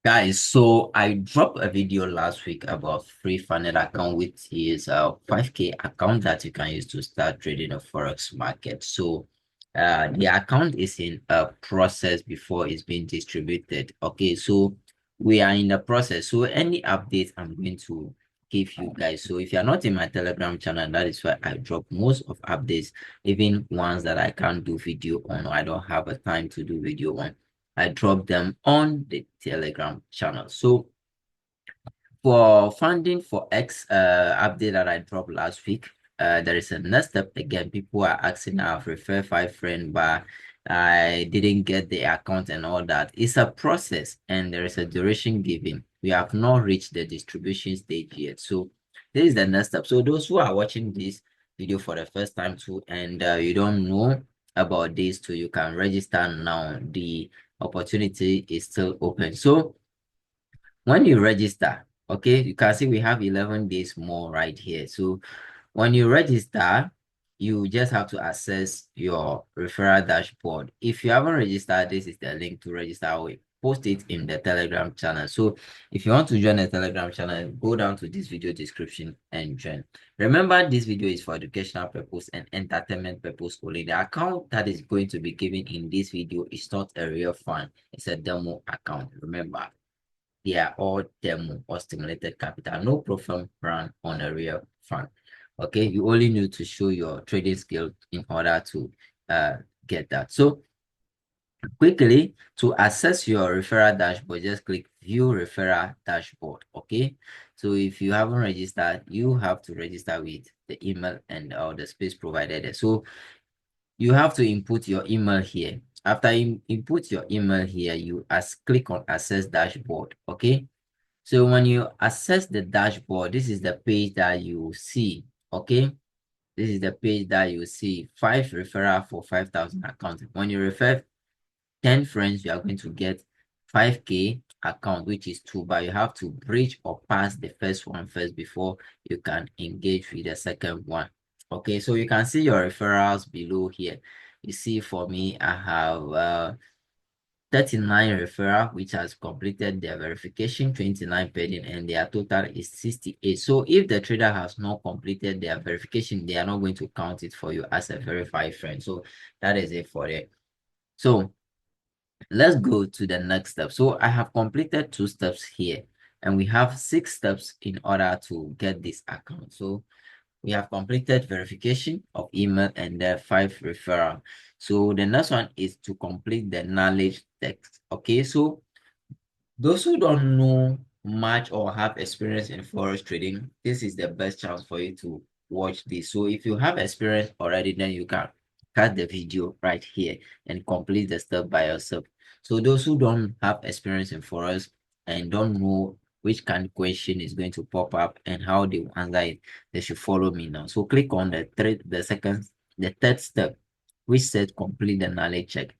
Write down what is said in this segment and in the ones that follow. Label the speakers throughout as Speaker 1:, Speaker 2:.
Speaker 1: Guys, so I dropped a video last week about free funded account, which is a 5K account that you can use to start trading the Forex market. So the account is in a process before it's being distributed. Okay, so we are in the process. So any updates I'm going to give you guys. So if you're not in my Telegram channel, that is why I drop most of updates, even ones that I can't do video on or I don't have a time to do video on. I drop them on the Telegram channel. So for funding for X update that I dropped last week, there is a next step again. People are asking, I've referred 5 friends, but I didn't get the account and all that. It's a process and there is a duration given. We have not reached the distribution stage yet. So this is the next step. So those who are watching this video for the first time too, and you don't know about this too, you can register now. The opportunity is still open. So when you register, okay, you can see we have 11 days more right here. So when you register, you just have to access your referral dashboard. If you haven't registered, this is the link to register. I will post it in the Telegram channel. So if you want to join the Telegram channel, go down to this video description and join. Remember, this video is for educational purpose and entertainment purpose only. The account that is going to be given in this video is not a real fund. It's a demo account. Remember, they are all demo or stimulated capital. No profit run on a real fund. Okay, you only need to show your trading skill in order to get that. So quickly, to access your referral dashboard, just click view referral dashboard. Okay, so if you haven't registered, you have to register with the email and or the space provided there. So you have to input your email here. After you input your email here, you click on access dashboard. Okay, so when you access the dashboard, this is the page that you see. Okay, this is the page that you see 5 referral for 5,000 accounts. When you refer 10 friends, you are going to get 5K account, which is 2, but you have to bridge or pass the first one first before you can engage with the second one. Okay, so you can see your referrals below here. You see, for me, I have 39 referral which has completed their verification, 29 pending, and their total is 68. So if the trader has not completed their verification, they are not going to count it for you as a verified friend. So that is it for it. So let's go to the next step. So I have completed 2 steps here, and we have 6 steps in order to get this account. So we have completed verification of email and the 5 referral. So the next one is to complete the knowledge text. Okay, so those who don't know much or have experience in forex trading, this is the best chance for you to watch this. So if you have experience already, then you can cut the video right here and complete the step by yourself. So those who don't have experience in forex and don't know which kind of question is going to pop up and how they will answer it, they should follow me now. So click on the third step, which says complete the knowledge check.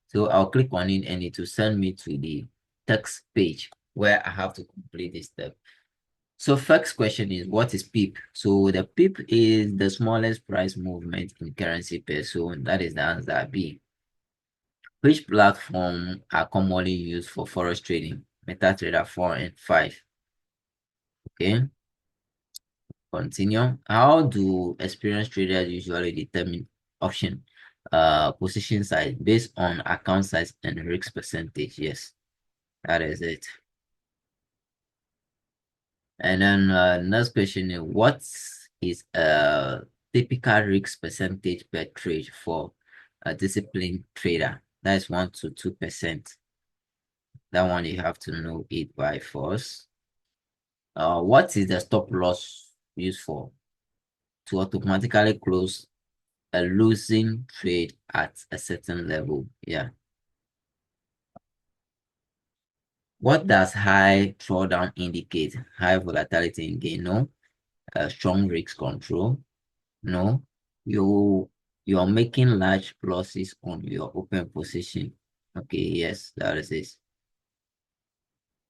Speaker 1: So I'll click on it and it will send me to the text page where I have to complete this step. So first question is, what is PIP? So the PIP is the smallest price movement in currency pair. So that is the answer B. Which platform are commonly used for forex trading? MetaTrader 4 and 5. Okay, continue. How do experienced traders usually determine option position size based on account size and risk percentage? Yes, that is it. And then next question is, what is a typical risk percentage per trade for a disciplined trader? That is 1 to 2%. That one you have to know it by force. What is the stop loss used for? To automatically close a losing trade at a certain level. Yeah. What does high drawdown indicate? High volatility in gain? No. Strong risk control? No, you're making large losses on your open position. Okay, yes, that is it.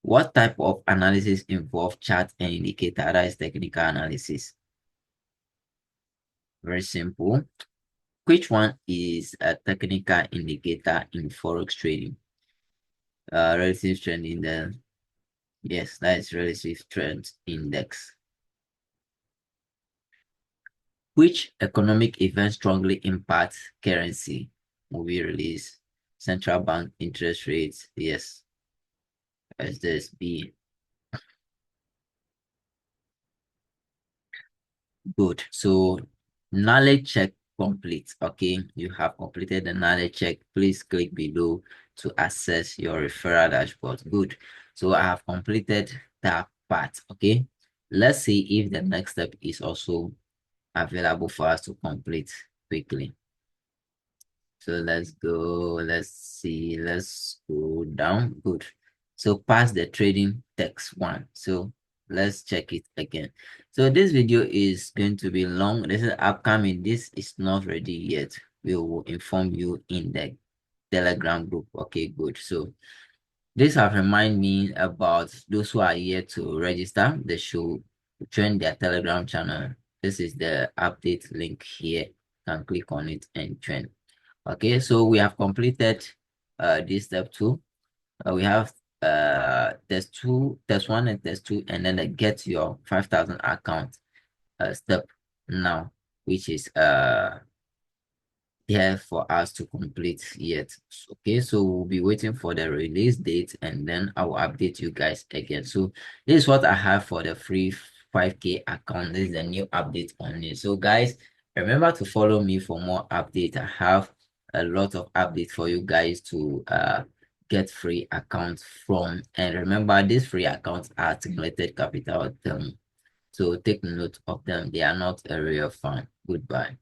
Speaker 1: What type of analysis involve chart and indicator? That is technical analysis. Very simple. Which one is a technical indicator in forex trading? Relative trend in the Yes, that is relative strength index. Which economic event strongly impacts currency? Movie release, central bank interest rates. Yes, as this B. Good. So knowledge check complete. Okay, you have completed the knowledge check. Please click below to access your referral dashboard. Good. So I have completed that part. Okay. Let's see if the next step is also available for us to complete quickly. So let's go. Let's see. Let's go down. Good. So pass the trading text one. So let's check it again. So this video is going to be long. This is upcoming. This is not ready yet. We will inform you in the Telegram group. Okay, good. So this have remind me about those who are here to register. They should join their Telegram channel. This is the update link here. You can click on it and join. Okay, so we have completed this step two. We have test one and test two, and then the get your 5,000 account step now, which is here for us to complete yet. Okay, so we'll be waiting for the release date and then I will update you guys again. So this is what I have for the free 5K account. This is a new update on it. So guys, remember to follow me for more updates. I have a lot of updates for you guys to get free accounts from. And remember, these free accounts are accumulated capital. So take note of them. They are not a real fund. Goodbye.